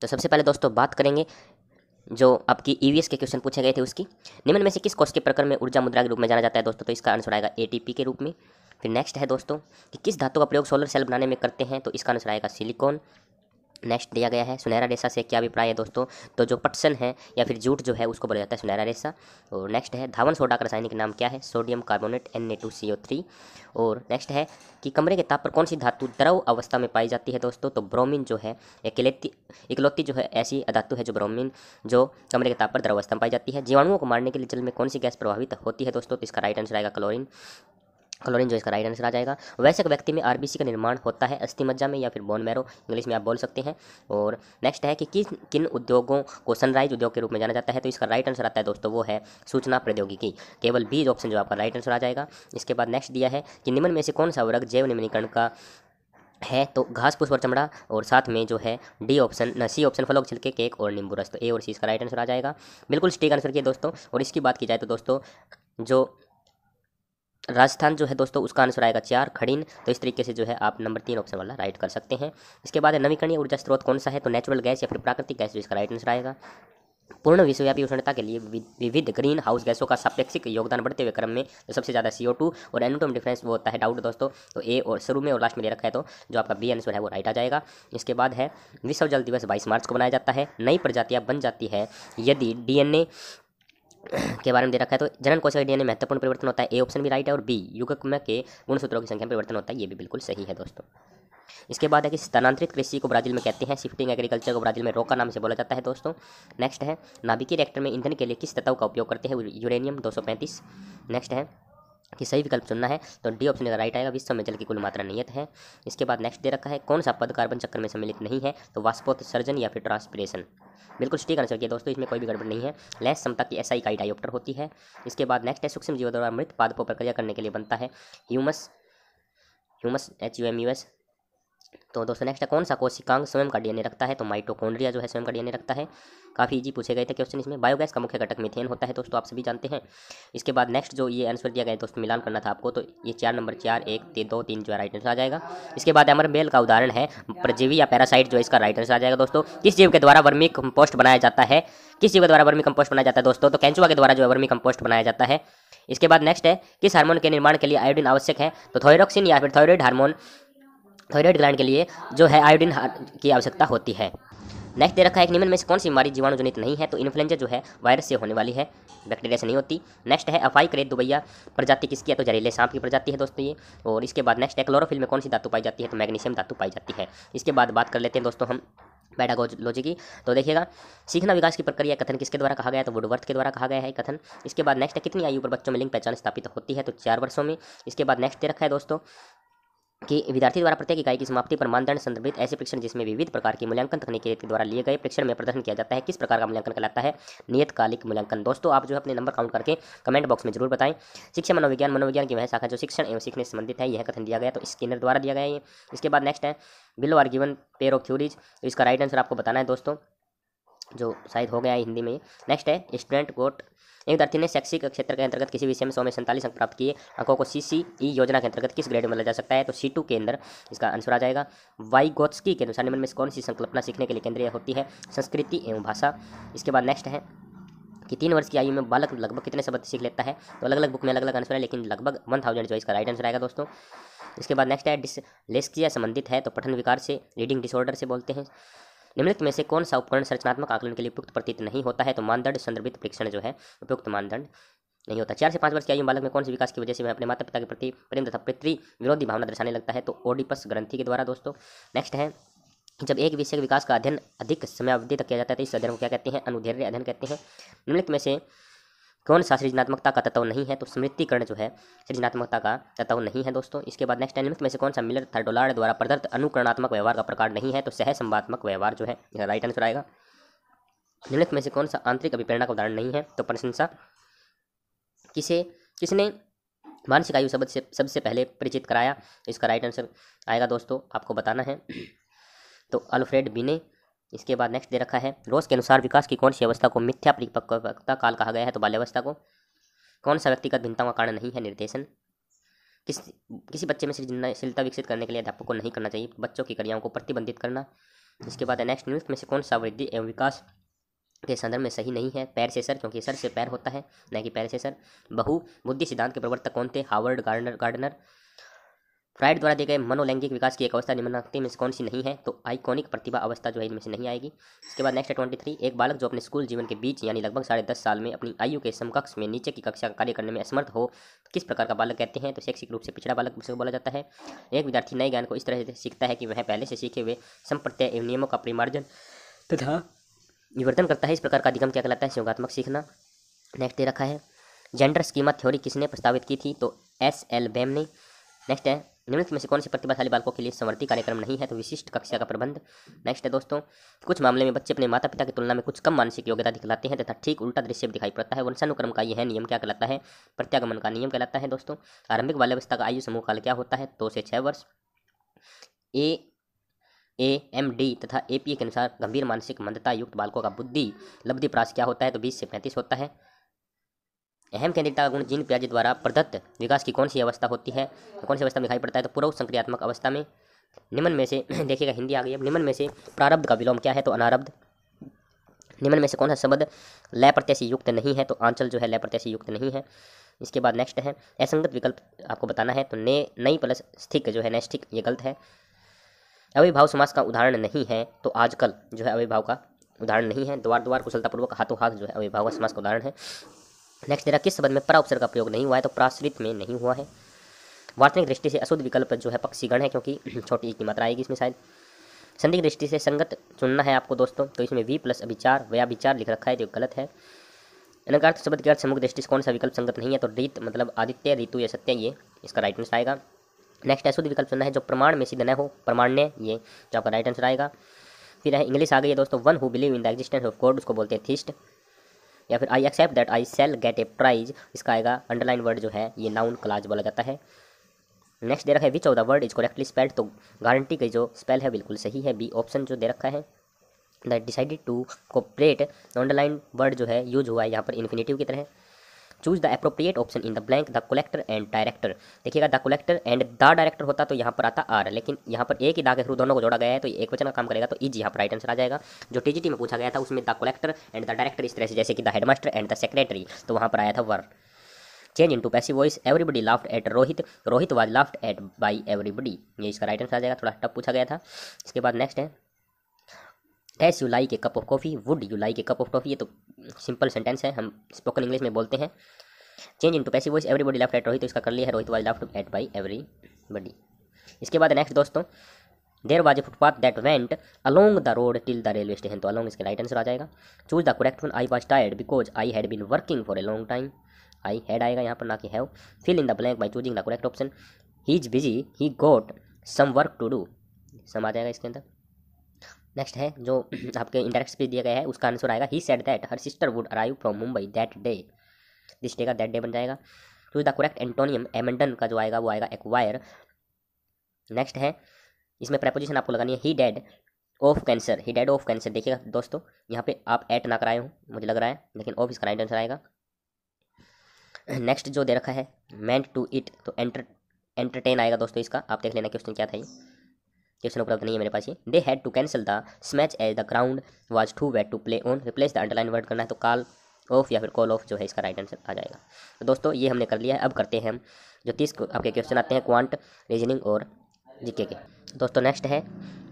तो सबसे पहले दोस्तों बात करेंगे जो आपकी ईवीएस के क्वेश्चन पूछे गए थे उसकी। निम्न में से किस कोष के प्रकरण में ऊर्जा मुद्रा के रूप में जाना जाता है दोस्तों? तो इसका आंसर आएगा एटीपी के रूप में। फिर नेक्स्ट है दोस्तों कि किस धातु का प्रयोग सोलर सेल बनाने में करते हैं? तो इसका आंसर आएगा सिलिकॉन। नेक्स्ट दिया गया है सुनहरा रेशा से क्या अभिप्राय है दोस्तों? तो जो पटसन है या फिर जूट जो है उसको बोला जाता है सुनहरा रेशा। और नेक्स्ट है धावन सोडा का रासायनिक नाम क्या है? Sodium carbonate Na2CO3। और नेक्स्ट है कि कमरे के ताप पर कौन सी धातु द्रव अवस्था में पाई जाती है दोस्तों? तो ब्रोमीन जो है इकलौती जो है ऐसी धातु है जो ब्रोमीन जो कमरे के ताप पर द्रव अवस्था में पाई जाती है। जीवाणुओं को मारने के लिए जल में कौन सी गैस प्रभावित होती है दोस्तों? तो इसका राइट आंसर आएगा क्लोरीन। क्लोरीन जो इसका राइट आंसर आ जाएगा। वयस्क व्यक्ति में आरबीसी का निर्माण होता है अस्थि मज्जा में या फिर बोन मैरो, इंग्लिश में आप बोल सकते हैं। और नेक्स्ट है कि किन उद्योगों को सनराइज उद्योग के रूप में जाना जाता है? तो इसका राइट आंसर आता है दोस्तों वो है सूचना प्रौद्योगिकी। केवल बी ऑप्शन जो आपका राइट आंसर आ जाएगा। इसके बाद नेक्स्ट दिया है कि निम्न में से कौन सा वर्ग जैव निम्नीकरण का है? तो घास फूस और चमड़ा, और साथ में जो है डी ऑप्शन न सी ऑप्शन फलों के छिलके, केक और नींबू रस। तो ए और सी इसका राइट आंसर आ जाएगा। बिल्कुल सटीक आंसर किया दोस्तों। और इसकी बात की जाए तो दोस्तों जो राजस्थान जो है दोस्तों उसका आंसर आएगा 4 खड़ीन। तो इस तरीके से जो है आप नंबर 3 ऑप्शन वाला राइट कर सकते हैं। इसके बाद है नवीकरणीय ऊर्जा स्रोत कौन सा है? तो नेचुरल गैस या फिर प्राकृतिक गैस जो इसका राइट आंसर आएगा। पूर्ण विश्वव्यापी उष्णता के लिए विविध ग्रीन हाउस गैसों का सापेक्षिक योगदान बढ़ते हुए क्रम में तो सबसे ज़्यादा CO2 और एनोटोम डिफरेंस वो होता है डाउट दोस्तों। तो ए और शुरू में और लास्ट में दे रखा है, तो जो आपका बी आंसर है वो राइट आ जाएगा। इसके बाद है विश्व जल दिवस 22 मार्च को मनाया जाता है। नई प्रजातियां बन जाती है यदि डीएनए के बारे में दे रखा है। तो जनन कोशिका डीएनए महत्वपूर्ण परिवर्तन होता है, ए ऑप्शन भी राइट है। और बी युग्मक के गुणसूत्रों की संख्या में परिवर्तन होता है, ये भी बिल्कुल सही है दोस्तों। इसके बाद है कि स्थानांतरित कृषि को ब्राजील में कहते हैं। शिफ्टिंग एग्रीकल्चर को ब्राजील में रोका नाम से बोला जाता है दोस्तों। नेक्स्ट है नाभिकीय रिएक्टर में ईंधन के लिए किस तत्व का उपयोग करते हैं? यूरेनियम 235। नेक्स्ट है कि सही विकल्प चुनना है, तो डी ऑप्शन का राइट आएगा। विश्व में जल की कुल मात्रा नियत है। इसके बाद नेक्स्ट दे रखा है कौन सा पद कार्बन चक्र में सम्मिलित नहीं है? तो वाष्पोत्सर्जन या फिर ट्रांसपिरेशन। बिल्कुल ठीक आंसर किया दोस्तों, इसमें कोई भी गड़बड़ नहीं है। लैस क्षमता की एसआई इकाई डायोप्टर होती है। इसके बाद नेक्स्ट है सूक्ष्म जीवों द्वारा मृत पादपों पर प्रक्रिया करने के लिए बनता है ह्यूमस। Humus HUMUS। तो दोस्तों नेक्स्ट है कौन सा कोशिकांग स्वयं का डीएनए रखता है? तो माइटोकॉन्ड्रिया जो है स्वयं का डीएनए रखता है। काफ़ी इजी पूछे गए थे क्वेश्चन इसमें। बायोगैस का मुख्य घटक मीथेन होता है दोस्तों, आप सभी जानते हैं। इसके बाद नेक्स्ट जो ये आंसर दिया गया है दोस्तों, मिलान करना था आपको, तो ये 4 नंबर 4 1 3 2 3 जो है राइट आंसर आ जाएगा। इसके बाद एमरबेल का उदाहरण है परजीवी या पैरासाइट, जो इसका राइट आंसर आ जाएगा दोस्तों। किस जीव के द्वारा वर्मी कंपोस्ट बनाया जाता है? किस जीव के द्वारा वर्मी कंपोस्ट बनाया जाता है दोस्तों? तो केंचुआ के द्वारा जो है वर्मी कंपोस्ट बनाया जाता है। इसके बाद नेक्स्ट है किस हार्मोन के निर्माण के लिए आयोडीन आवश्यक है? तो थायरोक्सिन या फिर थायराइड हार्मोन, थायराइड ग्लैंड के लिए जो है आयोडीन की आवश्यकता होती है। नेक्स्ट दे रखा है कि निम्न में से कौन सी बीमारी जीवाणु जनित नहीं है? तो इन्फ्लुएंजा जो है वायरस से होने वाली है, बैक्टीरिया से नहीं होती। नेक्स्ट है अफाई क्रेत दुबैया प्रजाति किसकी है? तो जहरीले सांप की प्रजाति है दोस्तों ये। और इसके बाद नेक्स्ट है क्लोरोफिल में कौन सी धातु पाई जाती है? तो मैग्नीशियम धातु पाई जाती है। इसके बाद बात कर लेते हैं दोस्तों हम पेडागोलॉजी की। तो देखिएगा सीखना विकास की प्रक्रिया कथन किसके द्वारा कहा गया है? तो वुडवर्थ के द्वारा कहा गया है कथन। इसके बाद नेक्स्ट है कितनी आयु पर बच्चों में लिंग पहचान स्थापित होती है? तो 4 वर्षों में। इसके बाद नेक्स्ट दे रखा है दोस्तों कि विद्यार्थी द्वारा प्रत्येक इकाई की समाप्ति पर मानदंड संदर्भित ऐसे परीक्षण जिसमें विविध प्रकार की मूल्यांकन तकनीक के द्वारा लिए गए परीक्षण में प्रदर्शन किया जाता है, किस प्रकार का मूल्यांकन कहलाता है? नियतकालिक मूल्यांकन। दोस्तों आप जो है अपने नंबर काउंट करके कमेंट बॉक्स में जरूर बताएं। शिक्षा मनोविज्ञान की वह शाखा जो शिक्षण एवं सीखने से संबंधित है, यह कथन दिया गया, तो स्किनर द्वारा दिया गया है ये। इसके बाद नेक्स्ट है below are given pair of theories, तो इसका राइट आंसर आपको बताना है दोस्तों, जो शायद हो गया है हिंदी में। नेक्स्ट है स्टूडेंट कोट, एक विद्यार्थी ने शैक्षिक क्षेत्र के अंतर्गत किसी विषय में 100 में 47 अंक प्राप्त किए, अंकों को CCE योजना के अंतर्गत किस ग्रेड में लिया जा सकता है? तो C2 के अंदर इसका आंसर आ जाएगा। वाइगोत्स्की के अनुसार निम्न में कौन सी संकल्पना सीखने के लिए केंद्रीय होती है? संस्कृति एवं भाषा। इसके बाद नेक्स्ट है कि 3 वर्ष की आयु में बालक लगभग कितने शब्द सीख लेता है? तो अलग अलग बुक में अलग अलग आंसर है, लेकिन लगभग 1000 जो इसका राइट आंसर आएगा दोस्तों। इसके बाद नेक्स्ट है डिसलेक्सिया संबंधित है, तो पठन विकार से, रीडिंग डिसऑर्डर से बोलते हैं। निम्नलिखित में से कौन सा उपकरण संरचनात्मक आकलन के लिए उपयुक्त प्रतीत नहीं होता है? तो मानदंड संदर्भित परीक्षण जो है उपयुक्त मानदंड नहीं होता। 4 से 5 वर्ष की आयु में बालक में कौन सी विकास की वजह से वह अपने माता पिता के प्रति प्रेम तथा पितृ विरोधी भावना दर्शाने लगता है? तो ओडिपस ग्रंथि के द्वारा दोस्तों। नेक्स्ट है कि जब एक विषय के विकास का अध्ययन अधिक समयावधि तक किया जाता है तो इस अध्ययन को क्या कहते हैं? अनुदैर्ध्य अध्ययन कहते हैं। निम्नलिखित में से कौन सा सृजनात्मकता का तत्व नहीं है? तो स्मृतिकरण जो है सृजनात्मकता का तत्व नहीं है दोस्तों। इसके बाद नेक्स्ट निम्नलिखित में से कौन सा मिलर थर्डोलार्ड द्वारा प्रदत्त अनुकरणात्मक व्यवहार का प्रकार नहीं है? तो सहसंवादात्मक व्यवहार जो है यह राइट आंसर आएगा। निम्नलिखित में से कौन सा आंतरिक अभिप्रेरणा का उदाहरण नहीं है? तो प्रशंसा। किसने मानसिक आयु शब्द से सबसे पहले परिचित कराया? तो इसका राइट आंसर आएगा दोस्तों, आपको बताना है, तो अल्फ्रेड बिने। इसके बाद नेक्स्ट दे रखा है रोज के अनुसार विकास की कौन सी अवस्था को मिथ्या परिपक्वता काल कहा गया है? तो बाल्यावस्था को। कौन सा व्यक्तिगत भिन्नताओं का कारण नहीं है? निर्देशन। किसी बच्चे में सृजनशीलता विकसित करने के लिए अध्यापक को नहीं करना चाहिए बच्चों की क्रियाओं को प्रतिबंधित करना। इसके बाद नेक्स्ट, निम्नलिखित में से कौन सा वृद्धि एवं विकास के संदर्भ में सही नहीं है? पैर से सर, क्योंकि सर से पैर होता है न कि पैर से सर। बहु बुद्धि सिद्धांत के प्रवर्तक कौन थे? Harvard gardener. फ्राइड द्वारा दिए गए मनोलैंगिक विकास की एक अवस्था निम्नलिखित में से कौन सी नहीं है? तो आइकॉनिक प्रतिभा अवस्था जो है इनमें से नहीं आएगी। इसके बाद नेक्स्ट है 23, एक बालक जो अपने स्कूल जीवन के बीच यानी लगभग 10.5 साल में अपनी आयु के समकक्ष में नीचे की कक्षा का कार्य करने में असमर्थ हो, किस प्रकार का बालक कहते हैं? तो शैक्षिक रूप से पिछड़ा बालक से बोला जाता है। एक विद्यार्थी नए ज्ञान को इस तरह से सीखता है कि वह पहले से सीखे हुए संप्रत्यय एवं नियमों का परिमार्जन तथा विवर्तन करता है। इस प्रकार का अधिगम क्या कहलाता है? संयोगात्मक सीखना। नेक्स्ट दे रखा है, जेंडर स्कीमा थ्योरी किसने प्रस्तावित की थी? तो एस.एल. बेम ने। नेक्स्ट है, निम्नलिखित में से कौन से प्रतिभाशाली बालकों के लिए समवर्ती कार्यक्रम नहीं है? तो विशिष्ट कक्षा का प्रबंध। नेक्स्ट है दोस्तों, कुछ मामले में बच्चे अपने माता पिता की तुलना में कुछ कम मानसिक योग्यता दिखलाते हैं तथा ठीक उल्टा दृश्य भी दिखाई पड़ता है। वंशानुक्रम का यह नियम क्या कहलाता है? प्रत्यागमन का नियम कहलाता है दोस्तों। आरंभिक बाल्यावस्था का आयु समूह काल क्या होता है? 2 से 6 वर्ष। AMD तथा APA के अनुसार गंभीर मानसिक मंदता युक्त बालकों का बुद्धि लब्धि प्रास क्या होता है? तो 20 से 35 होता है। अहम केंद्रिता का गुण जीन पियाजे द्वारा प्रदत्त विकास की कौन सी अवस्था होती है? कौन सी अवस्था में दिखाई पड़ता है? तो पूर्व संक्रियात्मक अवस्था में। निम्न में से देखिएगा, हिंदी आ गई अब। निम्न में से प्रारब्ध का विलोम क्या है? तो अनारब्ध। निम्न में से कौन सा शब्द लय प्रत्यय से युक्त नहीं है? तो आंचल जो है लय प्रत्यय से युक्त नहीं है। इसके बाद नेक्स्ट है, असंगत विकल्प आपको बताना है। तो नई प्लस स्थिक जो है नैष्ठिक, ये गलत है। अविभाव समास का उदाहरण नहीं है। तो आजकल जो है अविभाव का उदाहरण नहीं है। द्वार द्वार कुशलतापूर्वक हाथों हाथ जो है अविभाव समास का उदाहरण है। नेक्स्ट तेरा किस शब्द में परा उपसर्ग का प्रयोग नहीं हुआ है? तो प्राश्रित में नहीं हुआ है। वार्तनिक दृष्टि से अशुद्ध विकल्प जो है पक्षीगण है, क्योंकि छोटी की मात्रा आएगी इसमें शायद। संधि की दृष्टि से संगत चुनना है आपको दोस्तों, तो इसमें वी प्लस अभिचार वया विचार लिख रखा है, जो गलत है। अनर्थ शब्द के अर्थ समूह दृष्टि से कौन सा विकल्प संगत नहीं है? तो रीत मतलब आदित्य, ऋतु या सत्य, ये इसका राइट आंसर आएगा। नेक्स्ट अशुद्ध विकल्प चुनना है जो प्रमाण में सिद्ध न हो, प्रमाण्य, ये जो आपका राइट आंसर आएगा। फिर है इंग्लिश आ गई है दोस्तों, one who believe in the existence of God, उसको बोलते हैं थीस्ट। या फिर I accept that I shall get a prize, इसका आएगा अंडरलाइन वर्ड जो है ये नाउन क्लाज बोला जाता है। नेक्स्ट दे रखा है which of the word is correctly spelled, तो गारंटी का जो स्पेल है बिल्कुल सही है, बी ऑप्शन जो दे रखा है। That decided to cooperate, underline word जो है यूज हुआ है यहाँ पर इन्फिनेटिव की तरह। Choose the appropriate option in the blank, the collector and director. देखिएगा the collector and the director होता तो यहाँ पर आता आर, लेकिन यहाँ पर एक ही दा के थ्रू दोनों को जोड़ा गया है तो एक वचन का काम करेगा, तो इज यहाँ पर राइट आंसर आ जाएगा। जो टीजीटी में पूछा गया था उसमें the collector and the director इस तरह से, जैसे कि the headmaster and the secretary, तो वहाँ पर आया था were. Change into passive voice, everybody laughed at Rohit, Rohit was laughed at by everybody, ये इसका राइट आंसर आ जाएगा। थोड़ा टफ पूछा गया था। इसके बाद नेक्स्ट है dash you like a cup of coffee, would you like a cup of coffee, ये तो सिंपल सेंटेंस है, हम स्पोकन इंग्लिश में बोलते हैं। Change into passive voice, everybody laughed at Rohit, तो इसका कर लिया है Rohit was laughed at by everybody. इसके बाद नेक्स्ट दोस्तों, there was a footpath that went along the road till the railway station, तो अलोंग इसके राइट आंसर आ जाएगा। Choose the correct one, I was tired because I had been working for a long time, I had आएगा यहाँ पर ना कि have. Fill in the blank by choosing the correct option, he is busy, he got some work to do, some आ जाएगा इसके अंदर। Next है जो आपके इंडायरेक्ट स्पीच दिया गया है उसका आंसर आएगा he said that her sister would arrive from Mumbai that day, this day का दैट डे बन जाएगा। चूज द करेक्ट एंटोनियम, एमेंडन का जो आएगा वो आएगा एक्वायर। नेक्स्ट है इसमें प्रेपोजिशन आपको लगानी है he dead of cancer, he dead of cancer. देखिएगा दोस्तों यहाँ पे आप एट ना कराए हो मुझे लग रहा है, लेकिन ऑफ इसका राइट आंसर आएगा। नेक्स्ट जो दे रखा है मेंट टू इट, तो एंटरटेन आएगा दोस्तों इसका, आप देख लेना क्वेश्चन क्या था ये, क्वेश्चन उपलब्ध नहीं है मेरे पास ये। They had to cancel the match as the ground was too wet to play on, replace the underline word करना है, तो कॉल ऑफ या फिर कॉल ऑफ जो है इसका राइट आंसर आ जाएगा। तो दोस्तों ये हमने कर लिया है। अब करते हैं हम जो 30 आपके क्वेश्चन आते हैं क्वांट, रीजनिंग और जीके के। दोस्तों नेक्स्ट है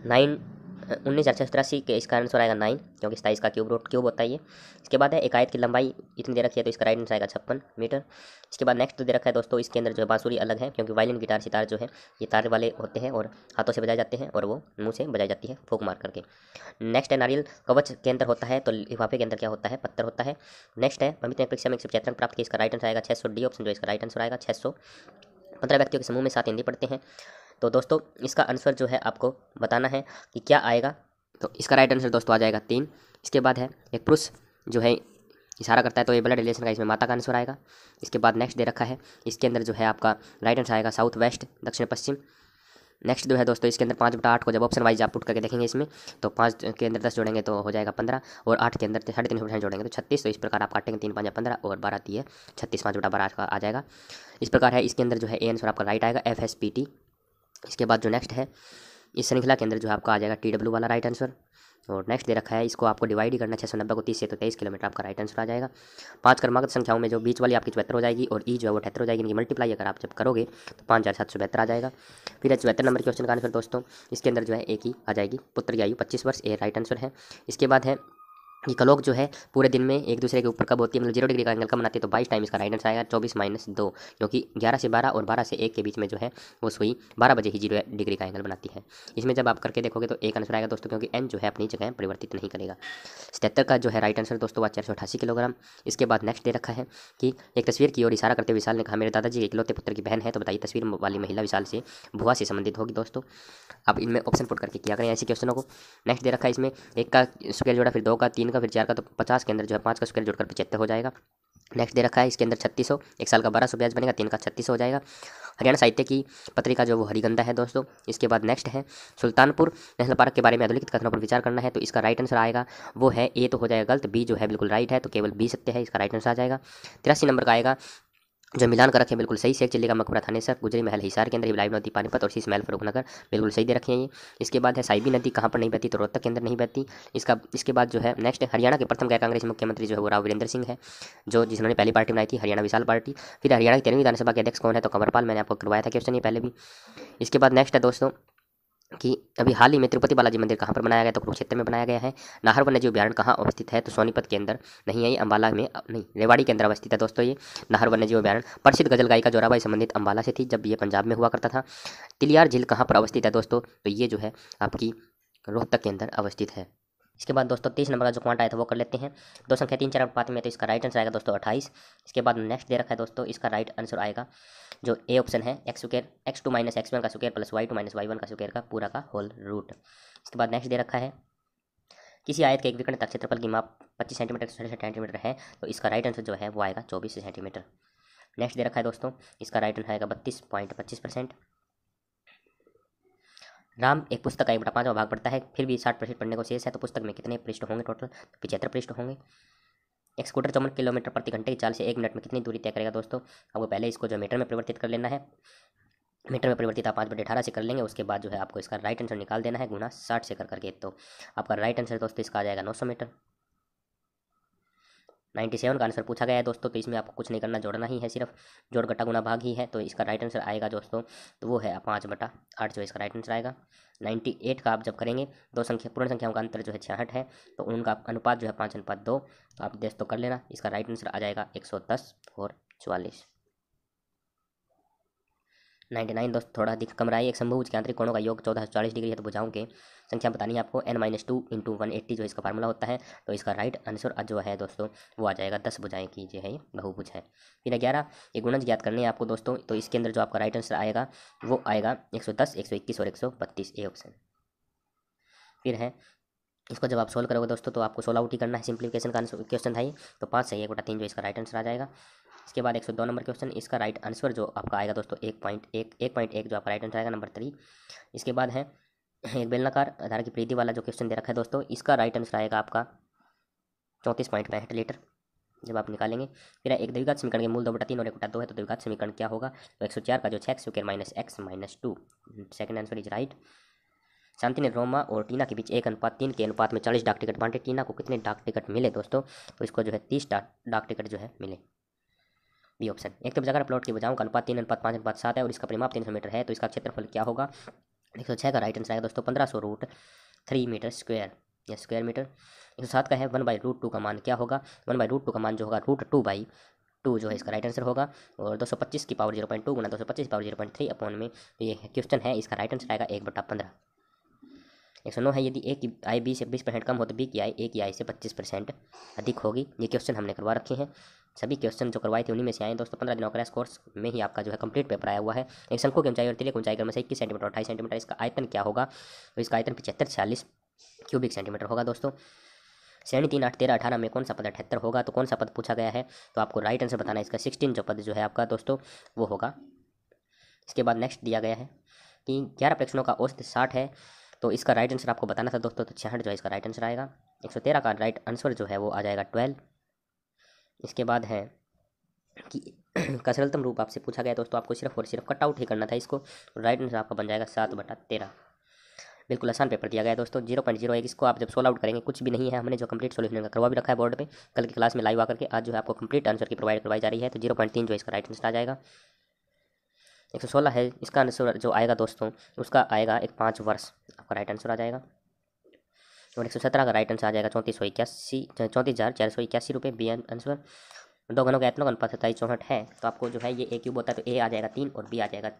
19,683 के, इसका आंसर आएगा 9, क्योंकि 27 का क्यूब होता है ये। इसके बाद है एक आयत की लंबाई इतनी दे रखी है, तो इसका राइट आंसर आएगा 56 मीटर। इसके बाद नेक्स्ट दे रखा है दोस्तों, इसके अंदर जो है बांसुरी अलग है, क्योंकि वायलिन गिटार सितार जो है ये तार वाले होते हैं और हाथों से बजाए जाते हैं और वो मुंह से बजाई जाती है फूंक मार करके। नेक्स्ट है नारियल कवच के अंदर होता है, तो लिफाफे के अंदर क्या होता है? पत्थर होता है। नेक्स्ट है अमित ने परीक्षा में 175 प्राप्त किया, इसका राइट आंसर आएगा 600, डी ऑप्शन जो इसका राइट आंसर आएगा 615 व्यक्तियों के समूह में 7 हिंदी पढ़ते हैं। तो दोस्तों इसका आंसर जो है आपको बताना है कि क्या आएगा, तो इसका राइट आंसर दोस्तों आ जाएगा 3। इसके बाद है एक पुरुष जो है इशारा करता है, तो ये ब्लड रिलेशन का, इसमें माता का आंसर आएगा। इसके बाद नेक्स्ट दे रखा है, इसके अंदर जो है आपका राइट आंसर आएगा साउथ वेस्ट, दक्षिण पश्चिम। नेक्स्ट जो है दोस्तों इसके अंदर 5/8 को जब ऑप्शन वाइज आप पुट करके देखेंगे इसमें, तो 5 के अंदर 10 जोड़ेंगे तो हो जाएगा 15, और 8 के अंदर 3.5% जोड़ेंगे तो 36। तो इस प्रकार आप काटेंगे 3 5 15 और 12 3 36, 5/12 का आ जाएगा। इस प्रकार है इसके अंदर जो है ए आंसर आपका राइट आएगा FSPT। इसके बाद जो नेक्स्ट है इस श्रृंखला के अंदर जो है आपका आ जाएगा TW वाला राइट आंसर। और नेक्स्ट दे रखा है, इसको आपको डिवाइड ही करना 690 को 30 से, तो 23 किलोमीटर आपका राइट आंसर आ जाएगा। 5 क्रमागत संख्याओं में जो बीच वाली आपकी 74 हो जाएगी और ई जो है वो 78 हो जाएगी। इनकी मल्टीप्लाई अगर आप जब करोगे तो 5772 आ जाएगा। फिर है 74 नंबर क्वेश्चन का आंसर दोस्तों, इसके अंदर जो है एक ही आ जाएगी, पुत्र की आयु 25 वर्ष, ये राइट आंसर है। इसके बाद है ये कलोक जो है पूरे दिन में एक दूसरे के ऊपर कब होती है, मतलब 0 डिग्री का एंगल कब बनाती है, तो 22 टाइम इसका राइट आंसर आएगा 24-2, क्योंकि 11 से 12 और 12 से 1 के बीच में जो है वो सुई 12 बजे ही 0 डिग्री का एंगल बनाती है। इसमें जब आप करके देखोगे तो एक आंसर आएगा दोस्तों, क्योंकि एन जो है अपनी जगह परिवर्तित नहीं करेगा। 77 का जो है राइट आंसर दोस्तों वो 488 किलोग्राम। इसके बाद नेक्स्ट दे रखा है कि एक तस्वीर की ओर इशारा करते हुए विशाल ने कहा, मेरे दादाजी के इकलौते पुत्र की बहन है, तो बताइए तस्वीर वाली महिला विशाल से भुआ से संबंधित होगी। दोस्तों आप इनमें ऑप्शन पुट करके किया करें ऐसे क्वेश्चनों को। नेक्स्ट दे रखा है इसमें 1 का स्क्वायर जोड़ा, फिर 2 का, 3 का, फिर 4 का, तो 50 के अंदर जो है 5 का स्क्वायर जोड़कर 75 हो जाएगा। नेक्स्ट दे रखा है इसके अंदर 3600, 1 साल का 1200 ब्याज बनेगा, 3 का 3600 हो जाएगा। हरियाणा साहित्य की पत्रिका जो वो हरिगंधा है दोस्तों। इसके बाद नेक्स्ट है सुल्तानपुर नेशनल पार्क के बारे में अधोलिखित कथनों पर विचार करना है, तो इसका राइट आंसर आएगा वो है ए, तो हो जाएगा गलत, बी जो है बिल्कुल राइट है, तो केवल बी सत्य है, इसका राइट आंसर आ जाएगा। 83 नंबर का आएगा जो मिलान कर रखे हैं बिल्कुल सही, शेख चिल्ली का मकबरा थानेसर, गुजरी महल हिसार के अंदर, इब्राहिम लोधी पानीपत और शीश महल फरुखनगर, बिल्कुल सही दे रखे हैं ये। इसके बाद है साइबी नदी कहाँ पर नहीं बहती, तो रोहतक के अंदर नहीं बहती। इसके बाद जो है नेक्स्ट है हरियाणा के प्रथम गैर कांग्रेसी मुख्यमंत्री जो है वो राव वीरेंद्र सिंह है, जो जिन्होंने पहली पार्टी बनाई थी हरियाणा विशाल पार्टी। फिर हरियाणा की 13वीं विधानसभा के अध्यक्ष कौन है, तो कंवरपाल, मैंने आपको करवाया था क्वेश्चन ये पहले भी। इसके बाद नेक्स्ट है दोस्तों कि अभी हाल ही में तिरुपति बालाजी मंदिर कहाँ पर बनाया गया, तो कुरुक्षेत्र में बनाया गया है। नाहर वन्यजीव अभ्यारण्य कहाँ अवस्थित है, तो सोनीपत के अंदर नहीं है, ये अम्बाला में नहीं, रेवाड़ी के अंदर अवस्थित है दोस्तों ये नाहर वन्यजीव अभ्यारण्य। प्रसिद्ध गजल गायिका जोराबाई संबंधित अम्बाला से थी, जब ये पंजाब में हुआ करता था। तिलियार झील कहाँ पर अवस्थित है दोस्तों, तो ये जो है आपकी रोहतक के अंदर अवस्थित है। इसके बाद दोस्तों 30 नंबर का जो क्वांटा है तो वो कर लेते हैं। दो संख्या 3 4 अनुपात में, तो इसका राइट आंसर आएगा दोस्तों 28। इसके बाद नेक्स्ट दे रखा है दोस्तों, इसका राइट आंसर आएगा जो ए ऑप्शन है, एक्स स्क्वायर x2 - x1 का स्क्वायर प्लस y2 - y1 का स्क्वायर का पूरा का होल रूट। इसके बाद नेक्स्ट दे रखा है किसी आयत के एक विकर्ण तक क्षेत्रफल की माप 25 सेंटीमीटर से 67 सेंटीमीटर है, तो इसका राइट आंसर जो है वो आएगा 24 सेंटीमीटर। नेक्स्ट दे रखा है दोस्तों, इसका राइट आंसर आएगा 32.25%। राम एक पुस्तक का 1/5वां भाग पढ़ता है, फिर भी 60% पढ़ने को शेष है, तो पुस्तक में कितने पृष्ठ होंगे टोटल, 75 पृष्ठ होंगे। एक स्कूटर 54 किलोमीटर प्रति घंटे की चाल से 1 मिनट में कितनी दूरी तय करेगा दोस्तों, आपको पहले इसको जो मीटर में परिवर्तित कर लेना है। मीटर में परिवर्तित आप 5/18 से कर लेंगे, उसके बाद जो है आपको इसका राइट आंसर निकाल देना है गुना 60 से कर करके, तो आपका राइट आंसर दोस्तों इसका आ जाएगा 900 मीटर। 97 का आंसर पूछा गया है दोस्तों, तो इसमें आपको कुछ नहीं करना, जोड़ना ही है, सिर्फ जोड़ घटा गुना भाग ही है, तो इसका राइट आंसर आएगा दोस्तों तो वो है 5/8 जो इसका राइट आंसर आएगा। 98 का आप जब करेंगे, दो संख्या पूर्ण संख्याओं का अंतर जो है 66 है, तो उनका अनुपात जो है 5:2, तो आप दोस्तों कर लेना, इसका राइट आंसर आ जाएगा 110 और 44। 99 दोस्त थोड़ा दिख कम रहा है। एक समभुज के आंतरिक कोणों का योग 1440 डिग्री है, तो भुजाओं के संख्या बतानी है आपको, n-2 × 180 जो इसका फार्मूला होता है, तो इसका राइट आंसर जो है दोस्तों वो आ जाएगा 10 भुजाएं की जो है ये बहुभुज है। फिर 11 ये गुणज ज्ञात करने हैं आपको दोस्तों, तो इसके अंदर जो आपका राइट आंसर आएगा वो आएगा 110, 121 और 132, ए ऑप्शन। फिर है इसको जब आप सोल्व करोगे दोस्तों तो आपको 16 आउट ही करना है, सिंप्लीफिकेशन का क्वेश्चन था ये, तो 5 सही 1/3 जो इसका राइट आंसर आ जाएगा। इसके बाद 102 नंबर क्वेश्चन, इसका राइट आंसर जो आपका आएगा दोस्तों 1.1 जो आपका राइट आंसर आएगा नंबर 3। इसके बाद है एक बेलनाकार धारा की परिधि वाला जो क्वेश्चन दे रखा है दोस्तों, इसका राइट आंसर आएगा आपका 34.65 लीटर जब आप निकालेंगे। फिर एक द्विघात समीकरण के मूल 2/3 और 1/2 है, तो द्विघात समीकरण क्या होगा, तो 104 का जो 6x² - second answer is right. Shanti ने रोमा और टीना के बीच 1:3 के अनुपात में 40 डाक टिकट बांटे, टीना को कितने डाक टिकट मिले दोस्तों, तो इसको जो है 30 डाक टिकट जो है मिले, बी ऑप्शन। एक तो जगह प्लॉट की भुजाओं का अनुपात 3:5:7 है और इसका परिमाप 300 मीटर है, तो इसका क्षेत्रफल क्या होगा, 106 का राइट आंसर आएगा दोस्तों 1500√3 मीटर स्क्वायर या स्क्वायर मीटर। 107 का है 1/√2 का मान क्या होगा, 1/√2 का मान जो होगा √2/2 जो है इसका राइट आंसर होगा, और 225 की पावर 0.2 गुना 225 की पावर 0.3 अपॉन में, तो ये क्वेश्चन है, इसका राइट आंसर आएगा 1/15। 109 है यदि ए की आय 20% कम हो तो बी की आय ए की आय से 25% अधिक होगी। ये क्वेश्चन हमने करवा रखे हैं, सभी क्वेश्चन जो करवाए थे उन्हीं में से आए दोस्तों। 15 दिनों क्रैश कोर्स में ही आपका जो है कंप्लीट पेपर आया हुआ है। एक शंकु की ऊंचाई और तिले की ऊंचाई क्रम से 21 सेंटीमीटर और 28 सेंटीमीटर, इसका आयतन क्या होगा, तो इसका आयतन 75-46 क्यूबिक सेंटीमीटर होगा दोस्तों। श्रेणी 3 8 13 18 में कौन सा पद 78 होगा, तो कौन सा पद पूछा गया है, तो आपको राइट आंसर बताना है, इसका 16 जो पद जो है आपका दोस्तों वो होगा। इसके बाद नेक्स्ट दिया गया है कि 11 प्रेक्षणों का औसत 60 है, तो इसका राइट आंसर आपको बताना था दोस्तों, तो 66 जो है इसका राइट आंसर आएगा। 113 का राइट आंसर जो है वो आ जाएगा 12। इसके बाद है कि का सरलतम रूप आपसे पूछा गया दोस्तों, आपको सिर्फ और सिर्फ कट आउट ही करना था इसको, राइट आंसर आपका बन जाएगा 7/13। बिल्कुल आसान पेपर दिया गया है दोस्तों। 0.01 इसको आप जब सोल्व आउट करेंगे कुछ भी नहीं है, हमने जो कंप्लीट सोल्यूशन का करवा भी रखा है बोर्ड पे, कल की क्लास में लाइव आकर के। आज जो है आपको कंप्लीट आंसर की प्रोवाइड करवाई जा रही है। तो 0.3 जो इसका राइट आंसर आ जाएगा। 116 है इसका आंसर जो आएगा दोस्तों, उसका आएगा एक 5 वर्ष आपका राइट आंसर आ जाएगा। और 117 का राइट आंसर आ जाएगा 3481 रुपये बी आंसर। दो घनों का एतनों का अनुपात 2764 है, तो आपको जो है ये ए क्यूब होता है, तो ए आ जाएगा 3 और बी आ जाएगा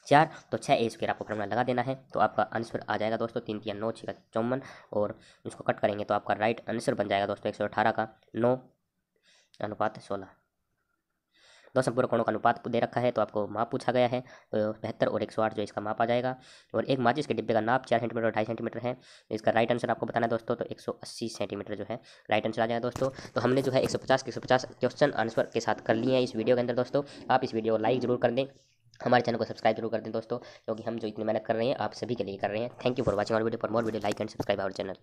4, तो 6a² आपको फॉर्मूला लगा देना है। तो आपका आंसर आ जाएगा दोस्तों 3 3 9 6 54, और इसको कट करेंगे तो आपका राइट आंसर बन जाएगा दोस्तों 118 का 9:16। दो संपूर्ण कोणों का अनुपात दे रखा है, तो आपको माप पूछा गया है, तो 72 और 108 जो इसका माप आ जाएगा। और एक माचिस के डिब्बे का नाप 4 सेंटीमीटर और 2.5 सेंटीमीटर है। इसका राइट आंसर आपको बताना है दोस्तों, तो 180 सेंटीमीटर जो है राइट आंसर आ जाएगा दोस्तों। तो हमने जो है 150 के 150 क्वेश्चन आंसर के साथ कर लिए हैं इस वीडियो के अंदर दोस्तों। आप इस वीडियो को लाइक जरूर कर दें, हमारे चैनल को सब्सक्राइब जरूर कर दें दोस्तों, क्योंकि हम जो इतनी मेहनत कर रहे हैं आप सभी के लिए कर रहे हैं। Thank you for watching our video. For more video like and subscribe our channel.